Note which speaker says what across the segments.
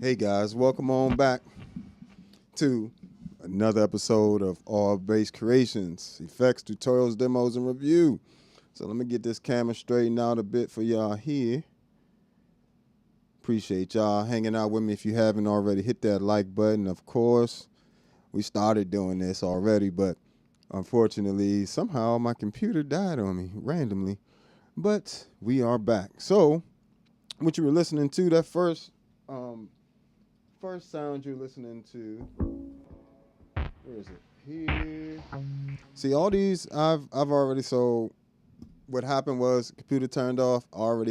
Speaker 1: Hey guys, welcome on back to another episode of All Bass Creations, effects, tutorials, demos, and review. So let me get this camera straightened out a bit for y'all here. Appreciate y'all hanging out with me. If you haven't already, hit that like button. Of course, we started doing this already, but unfortunately, somehow my computer died on me randomly. But we are back. So what you were listening to, that first sound you're listening to, where is it? Here. See, all these I've already, so what happened was computer turned off. I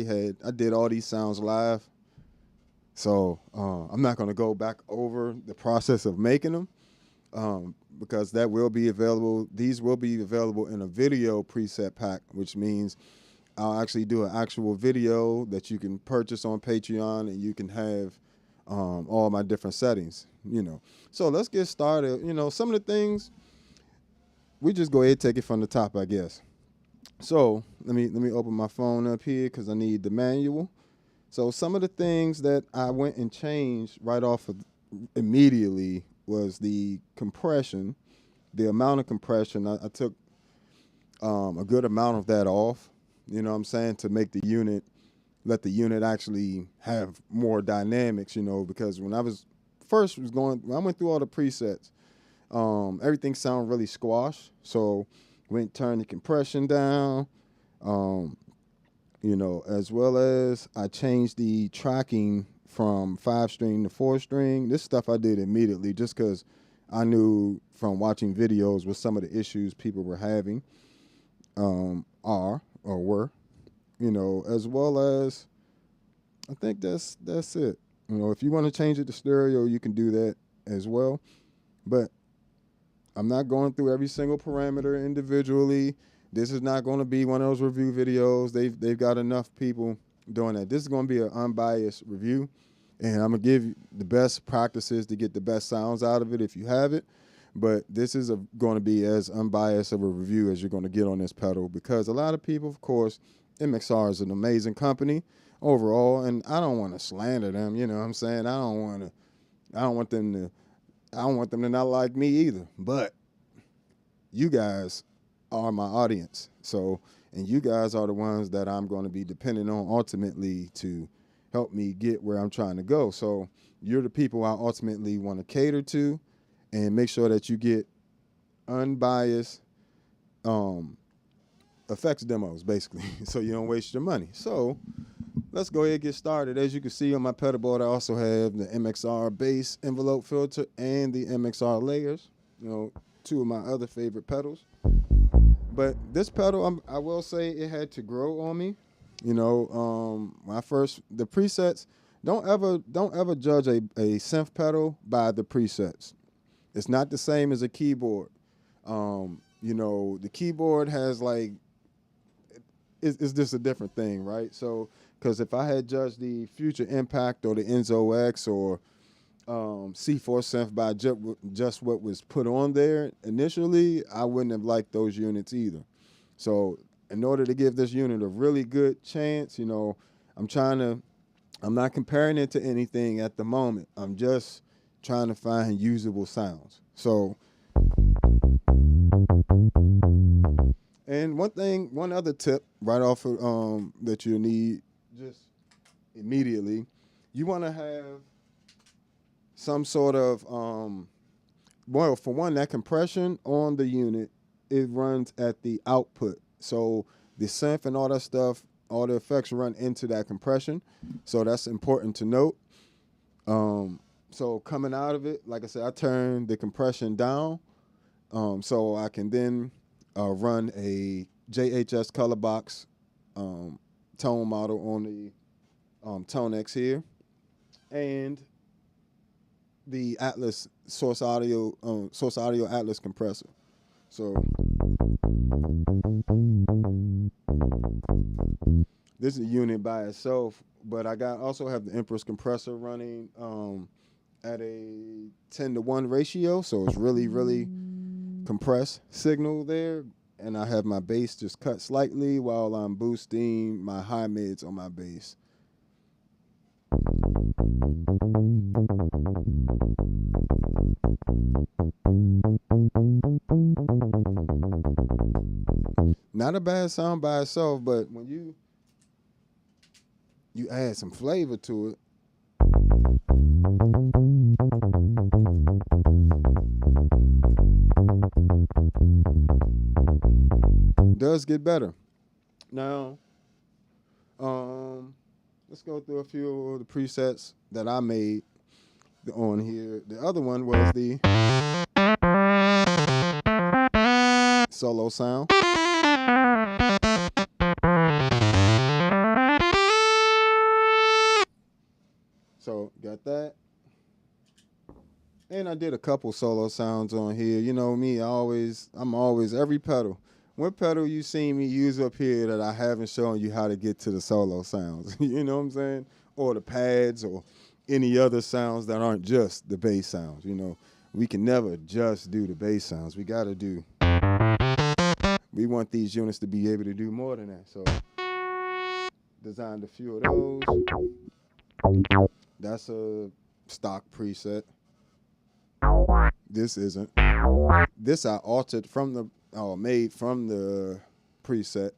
Speaker 1: did all these sounds live. So I'm not going to go back over the process of making them because that will be available. These will be available in a video preset pack, which means I'll actually do an actual video that you can purchase on Patreon, and you can have all my different settings, So let's get started. Some of the things, we just go ahead and take it from the top, I guess. So let me open my phone up here because I need the manual. So some of the things that I went and changed right off of immediately was the compression, the amount of compression. I took a good amount of that off, to make the unit, let the unit actually have more dynamics, because when I was when I went through all the presets, everything sounded really squashed. So went turned the compression down, as well as I changed the tracking from 5-string to 4-string. This stuff I did immediately just because I knew from watching videos what some of the issues people were having were. As well as, I think that's it. If you want to change it to stereo, you can do that as well. But I'm not going through every single parameter individually. This is not going to be one of those review videos. They've got enough people doing that. This is going to be an unbiased review, and I'm going to give you the best practices to get the best sounds out of it if you have it. But this is going to be as unbiased of a review as you're going to get on this pedal, because a lot of people, of course, MXR is an amazing company overall, and I don't want to slander them. You know what I'm saying? I don't want them to not like me either. But you guys are my audience. So, and you guys are the ones that I'm going to be depending on ultimately to help me get where I'm trying to go. So you're the people I ultimately want to cater to and make sure that you get unbiased effects demos, basically, so you don't waste your money. So let's go ahead and get started. As you can see on my pedal board, I also have the MXR Bass envelope filter and the MXR layers, two of my other favorite pedals. But this pedal, I will say it had to grow on me. The presets, don't ever judge a synth pedal by the presets. It's not the same as a keyboard. The keyboard has it's just a different thing, right? So, because if I had judged the Future Impact or the Enzo X or C4 synth by just what was put on there initially, I wouldn't have liked those units either. So in order to give this unit a really good chance, I'm not comparing it to anything at the moment. I'm just trying to find usable sounds. So, and one other tip right off of, that you need just immediately, you want to have some sort of, for one, that compression on the unit, it runs at the output. So the synth and all that stuff, all the effects run into that compression. So that's important to note. So coming out of it, like I said, I turned the compression down so I can then run a JHS color box tone model on the ToneX here, and the Atlas source audio Atlas compressor. So this is a unit by itself, but I also have the Empress compressor running at a 10-to-1 ratio, so it's really, really compressed signal there. And I have my bass just cut slightly while I'm boosting my high mids on my bass. Not a bad sound by itself, but when you add some flavor to it, it does get better. Now, let's go through a few of the presets that I made on here. The other one was the solo sound. So got that. And I did a couple solo sounds on here. You know me, I'm always every pedal. What pedal you seen me use up here that I haven't shown you how to get to the solo sounds? You know what I'm saying? Or the pads or any other sounds that aren't just the bass sounds. You know, we can never just do the bass sounds. We want these units to be able to do more than that. So designed a few of those. That's a stock preset. This isn't. This I altered from made from the preset.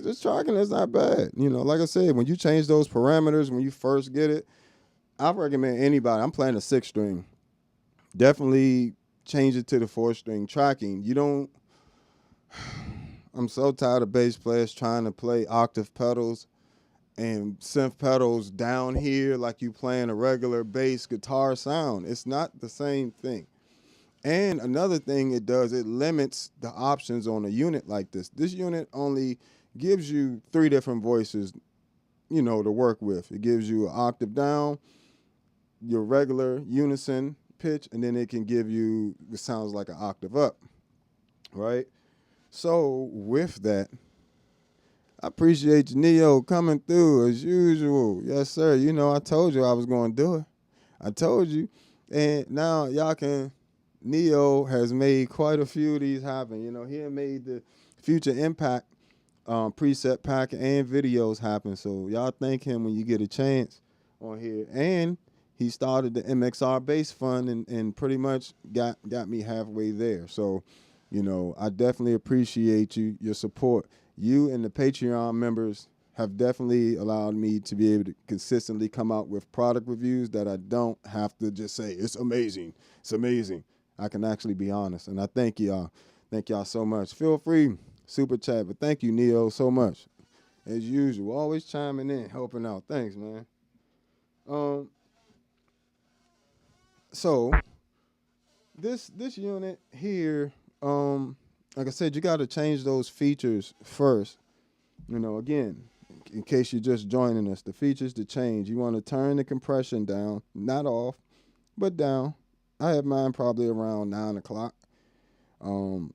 Speaker 1: It's tracking. It's not bad. You know, like I said, when you change those parameters, when you first get it, I recommend anybody. I'm playing a 6-string. Definitely change it to the 4-string tracking. You don't. I'm so tired of bass players trying to play octave pedals and synth pedals down here like you playing a regular bass guitar sound. It's not the same thing. And another thing it does, it limits the options on a unit like this. This unit only gives you 3 different voices, you know, to work with. It gives you an octave down, your regular unison pitch, and then it can give you, it sounds like an octave up, right? So with that, I appreciate you, Neo, coming through as usual. Yes, sir. You know, I told you I was going to do it. I told you. And now y'all can... Neo has made quite a few of these happen. You know, he had made the Future Impact preset pack and videos happen. So y'all thank him when you get a chance on here. And he started the MXR Bass Fund and pretty much got me halfway there. So, you know, I definitely appreciate your support. You and the Patreon members have definitely allowed me to be able to consistently come out with product reviews that I don't have to just say, it's amazing. It's amazing. I can actually be honest, and I thank y'all. Thank y'all so much. Feel free, super chat, but thank you, Neo, so much. As usual, always chiming in, helping out. Thanks, man. So this unit here, like I said, you got to change those features first. You know, again, in case you're just joining us, the features to change. You want to turn the compression down, not off, but down. I have mine probably around 9 o'clock. Um,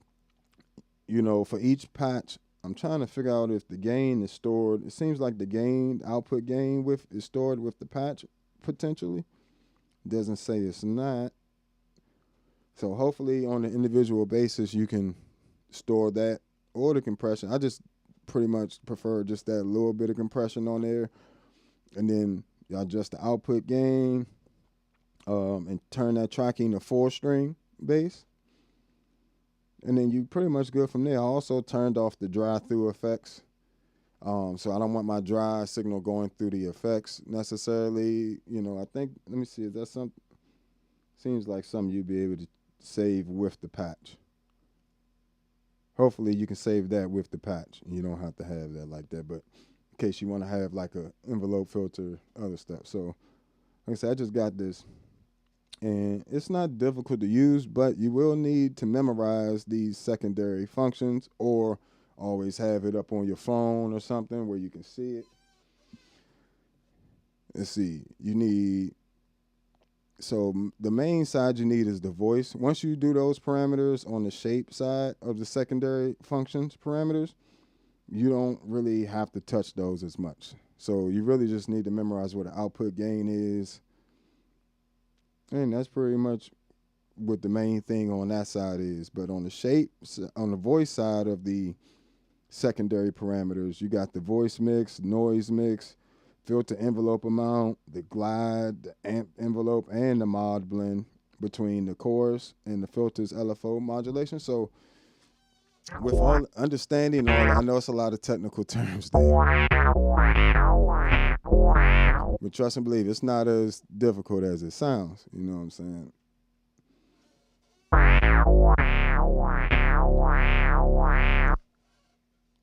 Speaker 1: you know, for each patch, I'm trying to figure out if the gain is stored. It seems like the gain, output gain is stored with the patch potentially. Doesn't say it's not. So hopefully on an individual basis you can store that or the compression. I just pretty much prefer just that little bit of compression on there, and then you adjust the output gain, and turn that tracking to 4-string bass. And then you pretty much good from there. I also turned off the drive-through effects. So I don't want my dry signal going through the effects necessarily. You know, I think, let me see, is that something? Seems like something you'd be able to save with the patch. Hopefully you can save that with the patch. You don't have to have that like that, but in case you want to have like a envelope filter, other stuff. So like I said, I just got this. And it's not difficult to use, but you will need to memorize these secondary functions or always have it up on your phone or something where you can see it. Let's see. So the main side you need is the voice. Once you do those parameters on the shape side of the secondary functions parameters, you don't really have to touch those as much. So you really just need to memorize what the output gain is. And that's pretty much what the main thing on that side is. But on the shape, on the voice side of the secondary parameters, you got the voice mix, noise mix, filter envelope amount, the glide, the amp envelope, and the mod blend between the chorus and the filter's LFO modulation. So with all understanding all, I know it's a lot of technical terms there. But trust and believe, it's not as difficult as it sounds. You know what I'm saying?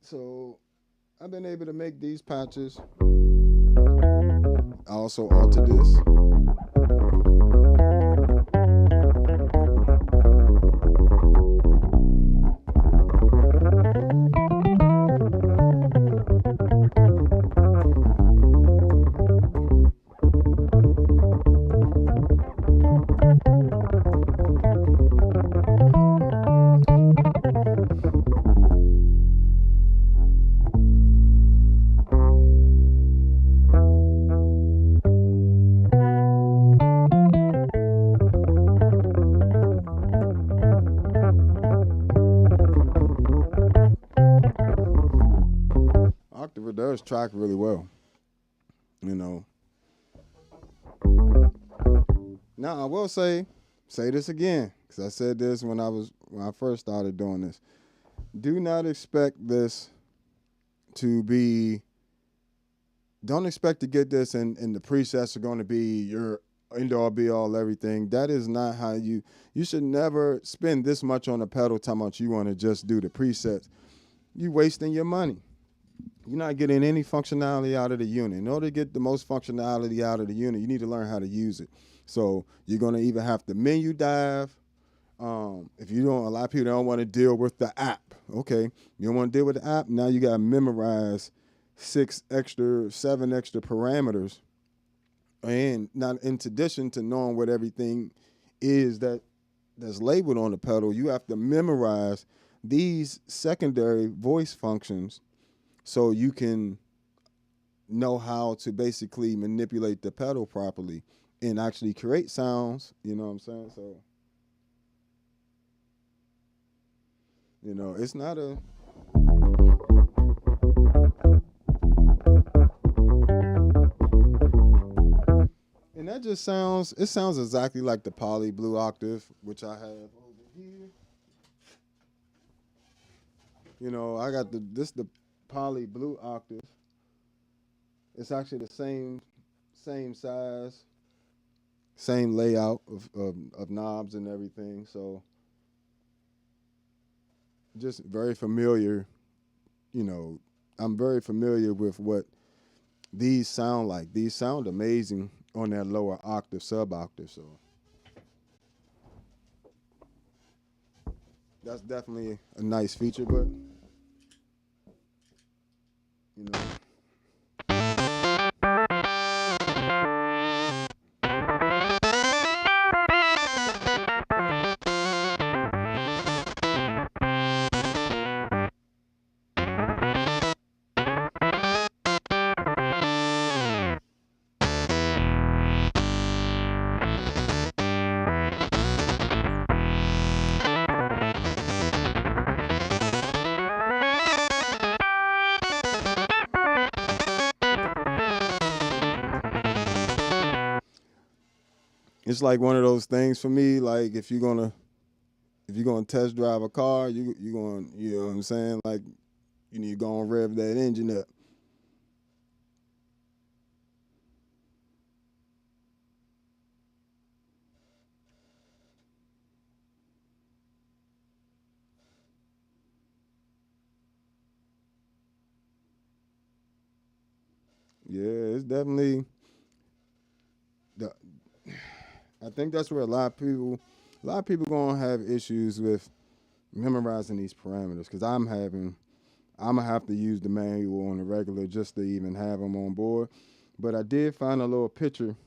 Speaker 1: So I've been able to make these patches. I also altered this. Octave does track really well, you know. Now I will say this again, because I said this when I first started doing this. Do not expect this to be. Don't expect to get this and the presets are going to be your end all be all everything. That is not how you should never spend this much on a pedal how much you want to just do the presets. You wasting your money. You're not getting any functionality out of the unit. In order to get the most functionality out of the unit, you need to learn how to use it. So you're going to either have to menu dive. If you don't, a lot of people don't want to deal with the app. Okay, you don't want to deal with the app. Now you got to memorize 7 extra parameters. And not in addition to knowing what everything is that's labeled on the pedal, you have to memorize these secondary voice functions so you can know how to basically manipulate the pedal properly and actually create sounds. You know what I'm saying? So, you know, it's not a... And that just sounds exactly like the Poly Blue Octave, which I have over here. You know, I got the Poly Blue Octave. It's actually the same size, same layout of knobs and everything. So just very familiar, you know, I'm very familiar with what these sound like. These sound amazing on that lower octave, sub octave. So that's definitely a nice feature, but you know. It's like one of those things for me. Like if you're gonna test drive a car, you going, you know what I'm saying? Like you need to go and rev that engine up. Yeah, it's definitely. The, I think that's where a lot of people gonna have issues with memorizing these parameters because I'm gonna have to use the manual on the regular just to even have them on board. But I did find a little picture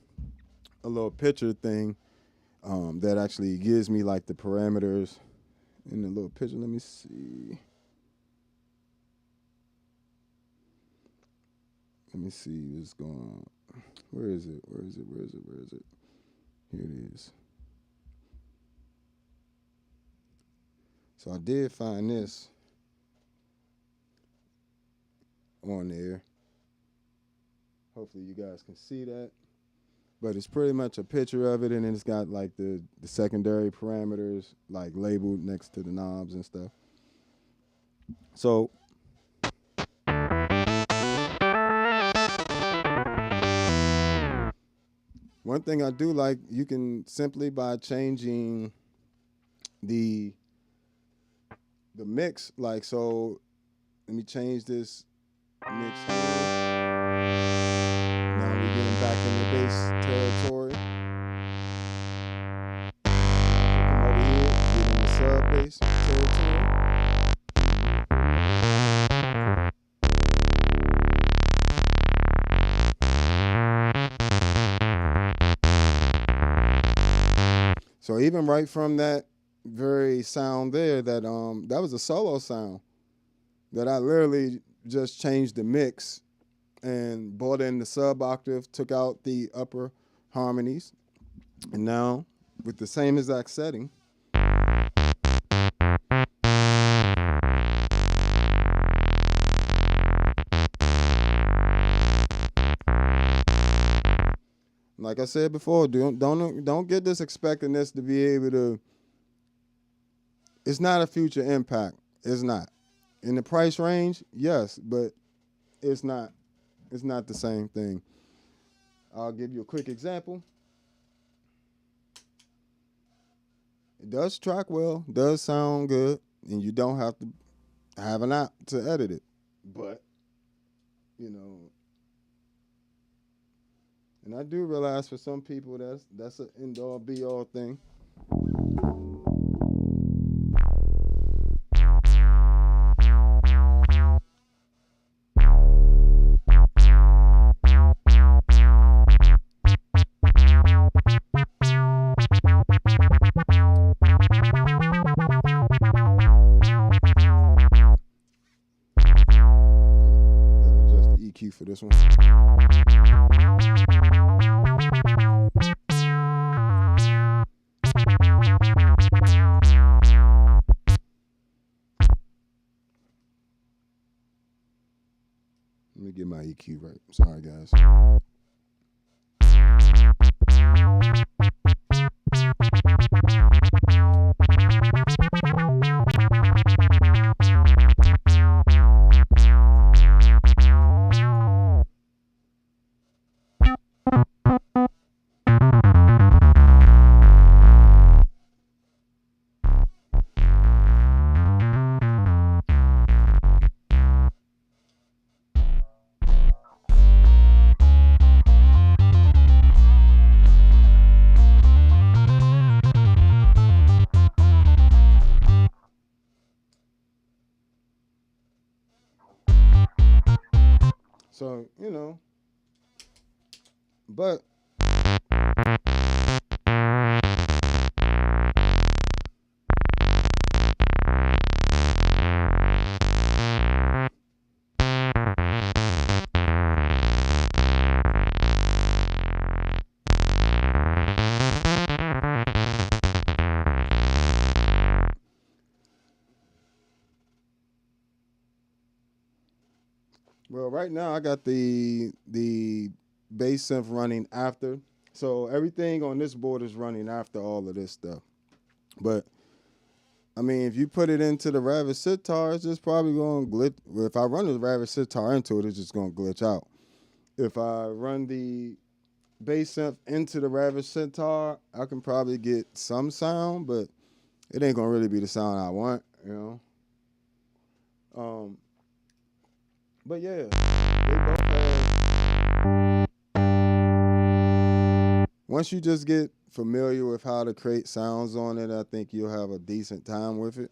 Speaker 1: thing that actually gives me like the parameters in the little picture. Let me see. Let me see what's going on. Where is it? Where is it? Where is it? Where is it? Here it is. So I did find this on there. Hopefully you guys can see that. But it's pretty much a picture of it, and then it's got like the secondary parameters like labeled next to the knobs and stuff. So one thing I do like, you can simply by changing the mix, like, so let me change this mix here. Now we're getting back in the bass territory. Come over here, get in the sub bass territory. So even right from that very sound there, that was a solo sound that I literally just changed the mix and brought in the sub octave, took out the upper harmonies, and now with the same exact setting, like I said before, don't get this expecting this to be able to. It's not a future impact. It's not. In the price range, yes, but it's not. It's not the same thing. I'll give you a quick example. It does track well, does sound good, and you don't have to have an app to edit it. But, you know, and I do realize for some people that's an end-all be-all thing. For this one. Let me get my EQ right. Sorry, guys. So, you know, but well, right now I got the bass synth running after. So everything on this board is running after all of this stuff. But I mean, if you put it into the Rabbit sitar, it's just probably going to glitch. If I run the Rabbit sitar into it, it's just going to glitch out. If I run the bass synth into the Rabbit sitar, I can probably get some sound, but it ain't going to really be the sound I want, you know. But yeah, they both have. Once you just get familiar with how to create sounds on it, I think you'll have a decent time with it.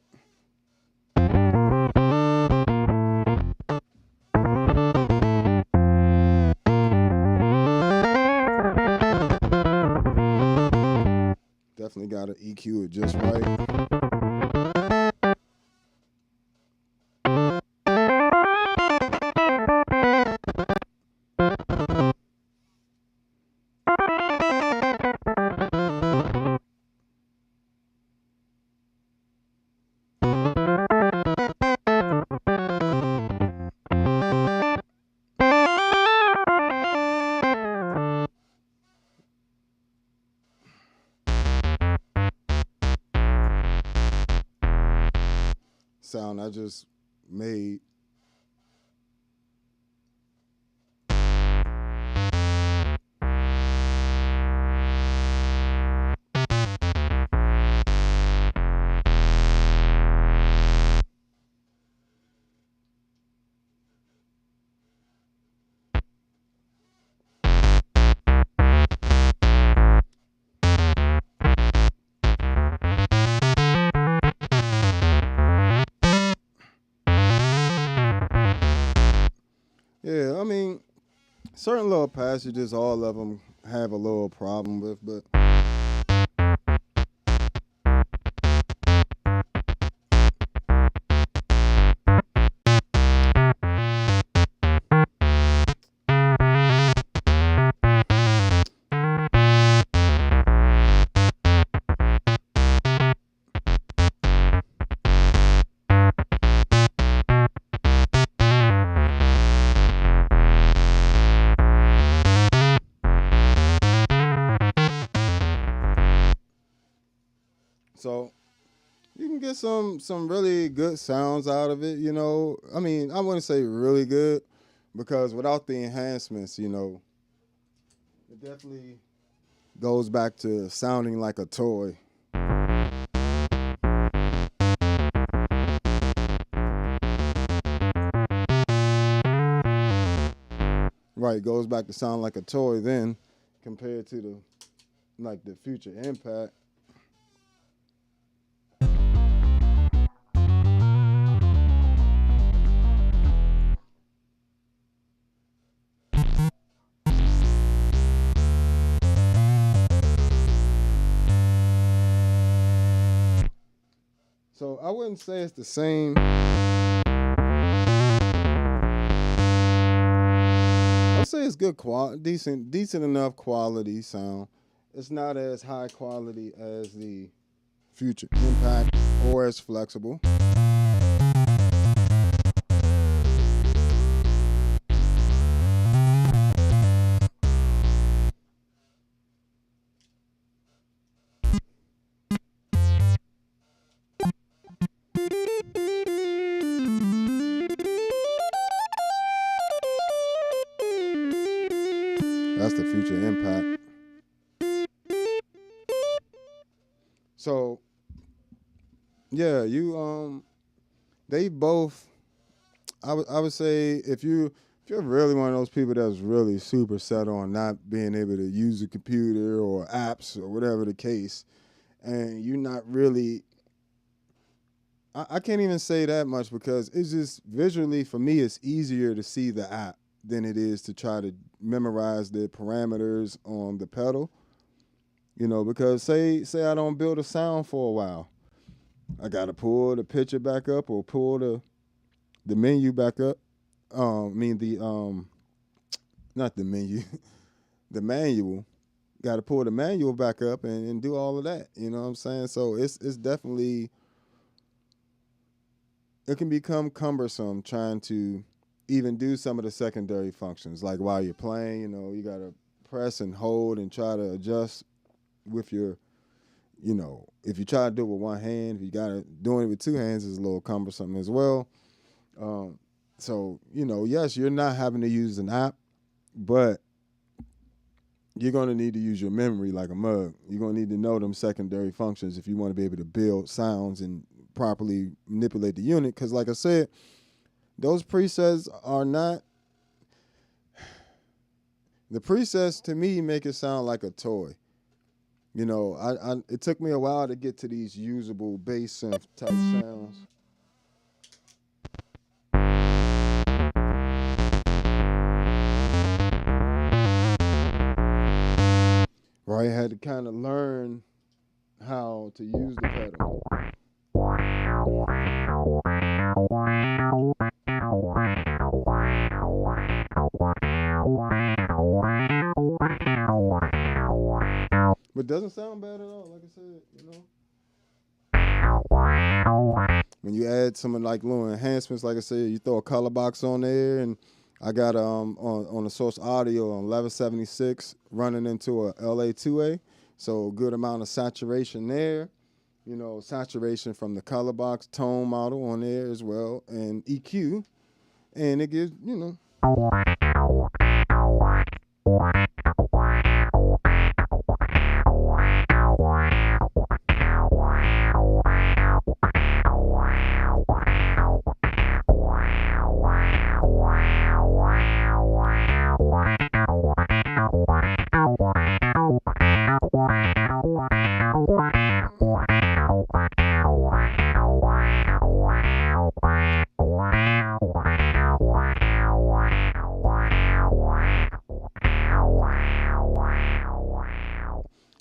Speaker 1: Definitely got to EQ it just right. Sound I just made. Yeah, I mean, certain little passages, all of them have a little problem with, but so you can get some really good sounds out of it, you know. I mean, I wouldn't say really good because without the enhancements, you know, it definitely goes back to sounding like a toy. Right, goes back to sound like a toy then compared to the future impact. So I wouldn't say it's the same. I'd say it's good quality, decent enough quality sound. It's not as high quality as the future impact or as flexible. That's the future impact. So yeah, they both. I would say if you're really one of those people that's really super set on not being able to use a computer or apps or whatever the case, and you're not really. I can't even say that much because it's just visually for me it's easier to see the app than it is to try to memorize the parameters on the pedal. You know, because say I don't build a sound for a while, I gotta pull the picture back up or pull the menu back up. I mean the not the menu, the manual. Got to pull the manual back up and do all of that. You know what I'm saying? So it's definitely, it can become cumbersome trying to even do some of the secondary functions. Like while you're playing, you know, you got to press and hold and try to adjust with your, you know, if you try to do it with one hand, if you got to doing it with two hands is a little cumbersome as well. So, you know, yes, you're not having to use an app, but you're going to need to use your memory like a mug. You're going to need to know them secondary functions if you want to be able to build sounds and properly manipulate the unit. Because like I said, those presets are not, the presets to me make it sound like a toy. You know, it took me a while to get to these usable bass synth type sounds. Right, I had to kind of learn how to use the pedal. But it doesn't sound bad at all, like I said, you know. When you add some like little enhancements, like I said, you throw a color box on there, and I got on the source audio on 1176 running into a LA2A, so a good amount of saturation there. You know, saturation from the color box, tone model on there as well, and EQ, and it gives, you know.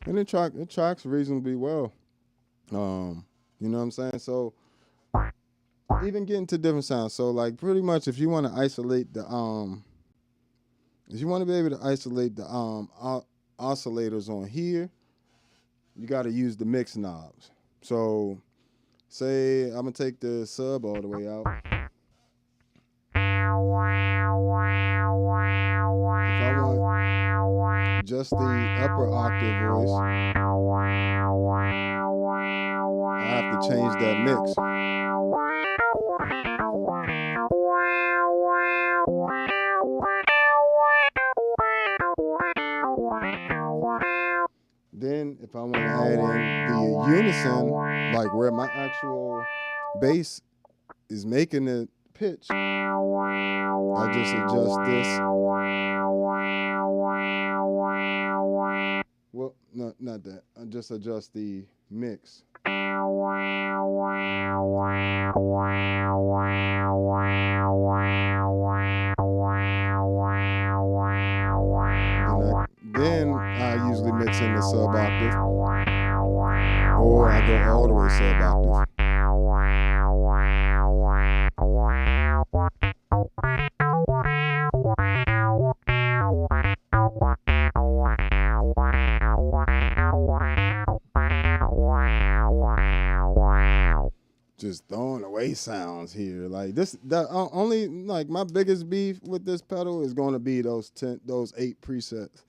Speaker 1: And it tracks reasonably well. You know what I'm saying? So even getting to different sounds. So like pretty much if you want to isolate the if you want to be able to isolate the oscillators on here, you got to use the mix knobs. So say I'm gonna take the sub all the way out. If I want just the upper octave voice, I have to change that mix. Then if I want to add in the unison, like where my actual bass is making the pitch, I just adjust this. Well, no, not that. I just adjust the mix. Then I usually mix in the sub octave, or I go all the way sub octave. Just throwing away sounds here, like this. That only like my biggest beef with this pedal is going to be those 8 presets.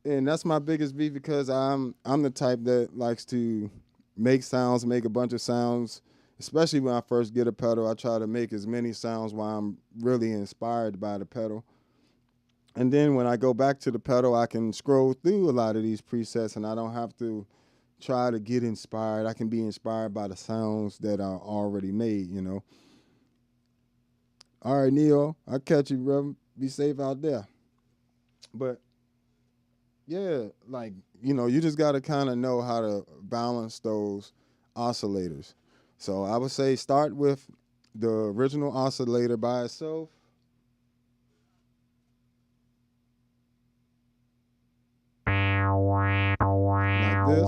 Speaker 1: And that's my biggest beef because I'm the type that likes to make sounds, make a bunch of sounds. Especially when I first get a pedal, I try to make as many sounds while I'm really inspired by the pedal. And then when I go back to the pedal, I can scroll through a lot of these presets and I don't have to try to get inspired. I can be inspired by the sounds that are already made, you know. All right, Neo, I'll catch you, bro. Be safe out there. But yeah, like, you know, you just got to kind of know how to balance those oscillators. So I would say start with the original oscillator by itself. this.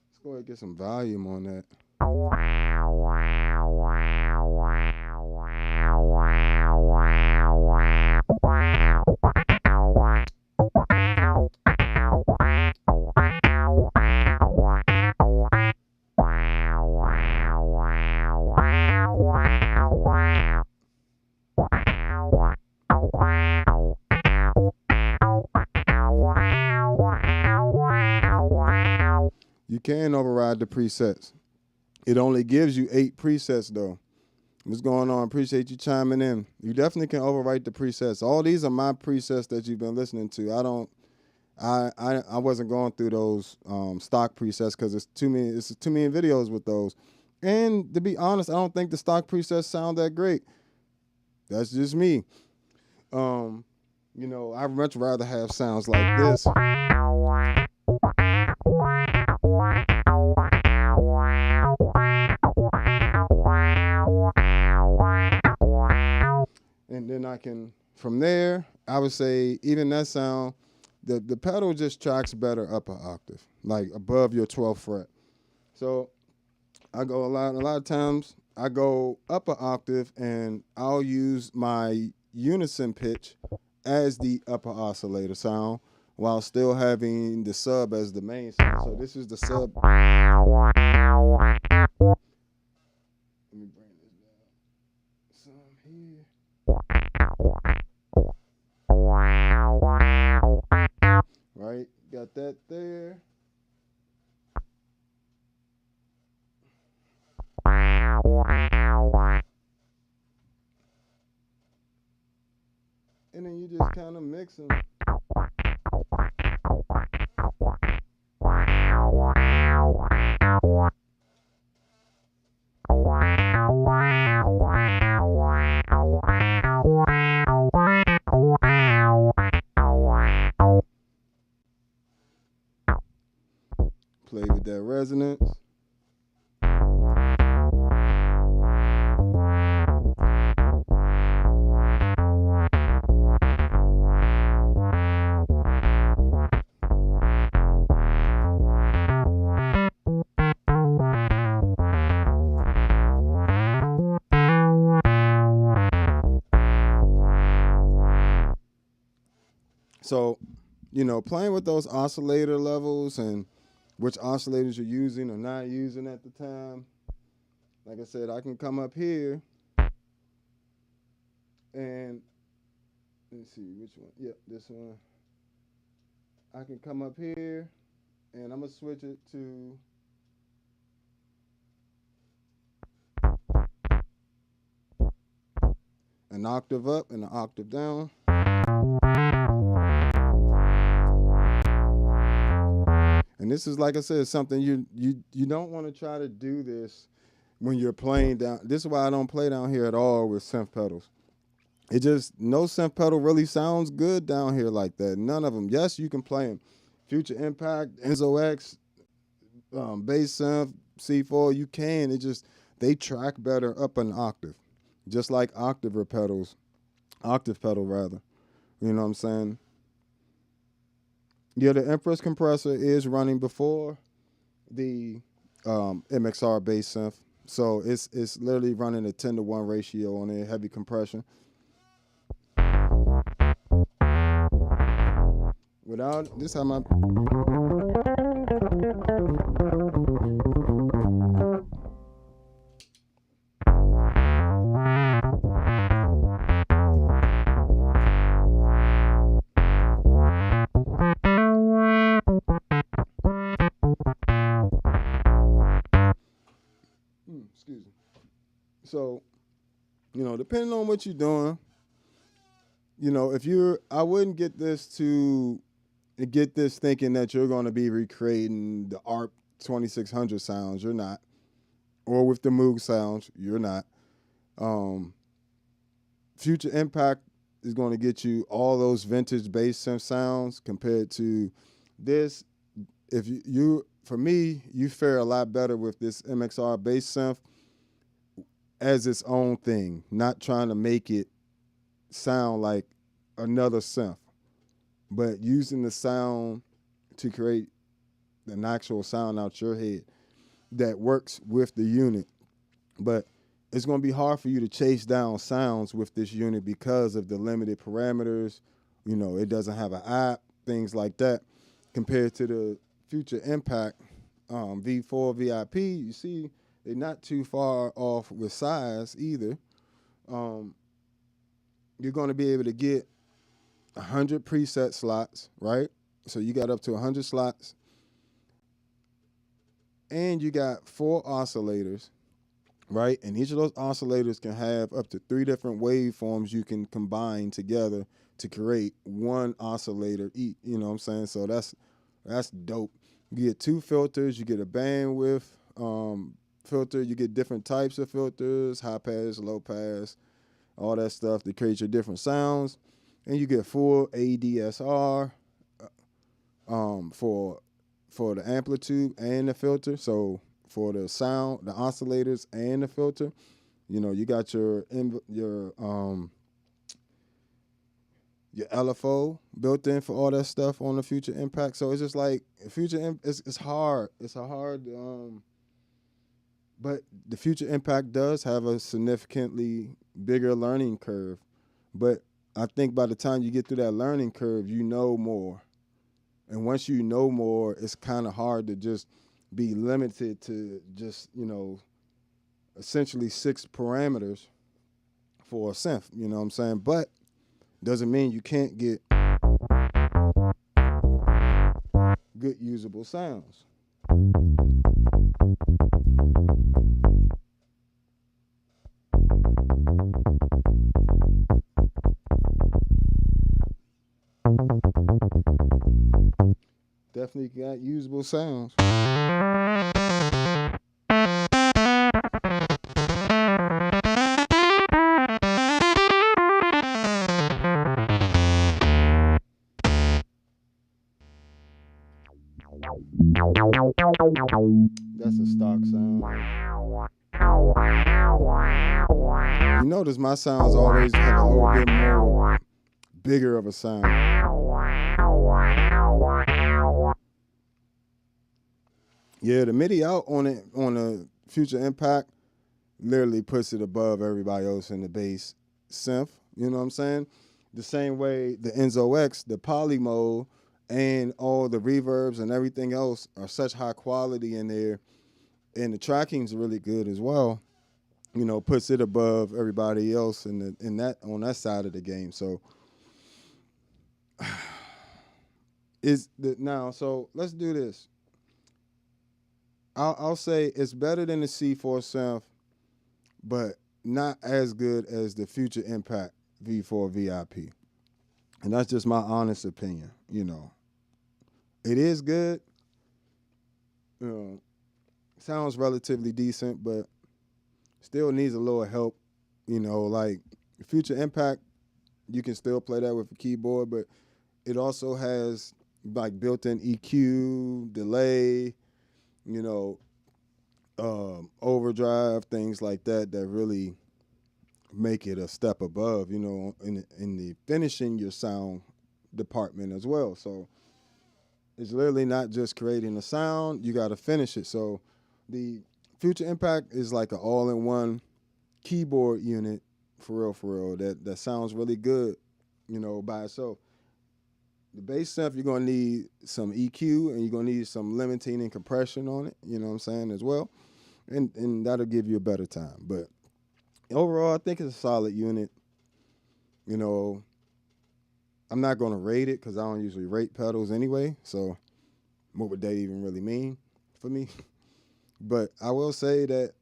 Speaker 1: Let's go ahead and get some volume on that. You can override the presets. It only gives you 8 presets though. What's going on? Appreciate you chiming in. You definitely can overwrite the presets. All these are my presets that you've been listening to. I wasn't going through those stock presets because it's too many videos with those. And to be honest, I don't think the stock presets sound that great. That's just me. You know, I'd much rather have sounds like this. And then I can, from there, I would say even that sound, the pedal just tracks better up an octave, like above your 12th fret. So I go a lot of times I go up an octave and I'll use my unison pitch as the upper oscillator sound while still having the sub as the main sound. So this is the sub. Let me bring this down. Some here. Right, got that there. And then you just kind of mix them. Play with that resonance. So, you know, playing with those oscillator levels and which oscillators you're using or not using at the time. Like I said, I can come up here and let's see which one. Yep, this one. I can come up here and I'm gonna switch it to an octave up and an octave down. And this is, like I said, something you don't want to try to do this when you're playing down. This is why I don't play down here at all with synth pedals. It just, no synth pedal really sounds good down here like that. None of them. Yes, you can play them. Future Impact, Enzo X, Bass Synth, C4, you can. It just, they track better up an octave. Just like octave pedal rather. You know what I'm saying? Yeah, the Empress compressor is running before the MXR Bass Synth. So it's literally running a 10-to-1 ratio on it, heavy compression. Without this, how my excuse me. So, you know, depending on what you're doing, you know, I wouldn't get this thinking that you're going to be recreating the ARP 2600 sounds. You're not. Or with the Moog sounds, you're not. Future Impact is going to get you all those vintage bass synth sounds compared to this, if you for me, you fare a lot better with this MXR Bass Synth as its own thing, not trying to make it sound like another synth, but using the sound to create an actual sound out your head that works with the unit. But it's going to be hard for you to chase down sounds with this unit because of the limited parameters. You know, it doesn't have an app, things like that, compared to the Future Impact V4 VIP. You see, they're not too far off with size either. You're going to be able to get 100 preset slots, right? So you got up to 100 slots. And you got 4 oscillators, right? And each of those oscillators can have up to 3 different waveforms you can combine together to create one oscillator each. You know what I'm saying? So that's dope. You get 2 filters. You get a bandwidth filter. You get different types of filters, high pass, low pass, all that stuff to create your different sounds. And you get full ADSR for the amplitude and the filter. So for the sound, the oscillators and the filter, you know, you got your LFO built in for all that stuff on the Future Impact. So it's just like it's hard. It's a hard, but the Future Impact does have a significantly bigger learning curve. But I think by the time you get through that learning curve, you know more. And once you know more, it's kind of hard to just be limited to just, you know, essentially 6 parameters for a synth, you know what I'm saying? But doesn't mean you can't get good usable sounds. Definitely got usable sounds. That's a stock sound. You notice my sounds always have a little bit more bigger of a sound. Yeah, the MIDI out on the Future Impact literally puts it above everybody else in the bass synth. You know what I'm saying? The same way the Enzo X, the poly mode, and all the reverbs and everything else are such high quality in there, and the tracking's really good as well. You know, puts it above everybody else on that side of the game. So so let's do this. I'll say it's better than the C4 synth, but not as good as the Future Impact V4 VIP. And that's just my honest opinion, you know. It is good. You know, sounds relatively decent, but still needs a little help. You know, like Future Impact, you can still play that with a keyboard, but it also has like built-in EQ, delay, you know, overdrive, things like that really make it a step above, you know, in the finishing your sound department as well. So it's literally not just creating a sound, you got to finish it. So the Future Impact is like an all-in-one keyboard unit for real, that sounds really good, you know, by itself. The bass synth, you're going to need some EQ and you're going to need some limiting and compression on it, you know what I'm saying, as well. And that'll give you a better time. But overall, I think it's a solid unit. You know, I'm not going to rate it because I don't usually rate pedals anyway. So what would that even really mean for me? But I will say that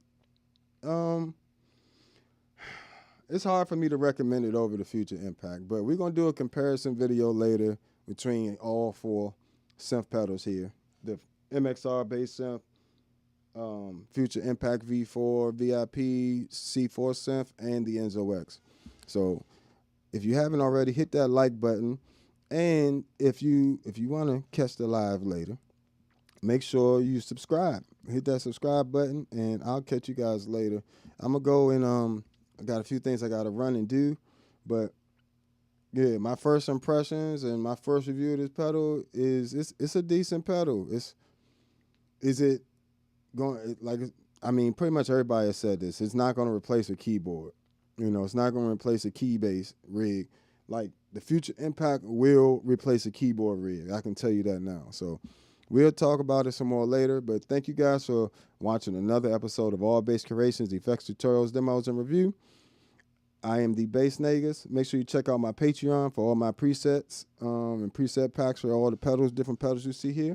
Speaker 1: it's hard for me to recommend it over the Future Impact. But we're going to do a comparison video later between all 4 synth pedals here. The MXR Bass Synth, Future Impact V4, VIP, C4 synth, and the Enzo X. So if you haven't already, hit that like button And if you want to catch the live later, make sure you subscribe. Hit that subscribe button, and I'll catch you guys later. I'm gonna go and I got a few things I gotta run and do, but yeah, my first impressions and my first review of this pedal is it's a decent pedal. Is it going like I mean, pretty much everybody has said this. It's not going to replace a keyboard. You know, it's not going to replace a Keybase rig. Like the future Impact will replace a keyboard rig. I can tell you that now. So we'll talk about it some more later. But thank you guys for watching another episode of All Bass Creations, Effects, Tutorials, Demos, and Review. I am the Bass Negus. Make sure you check out my Patreon for all my presets and preset packs for all the pedals, different pedals you see here.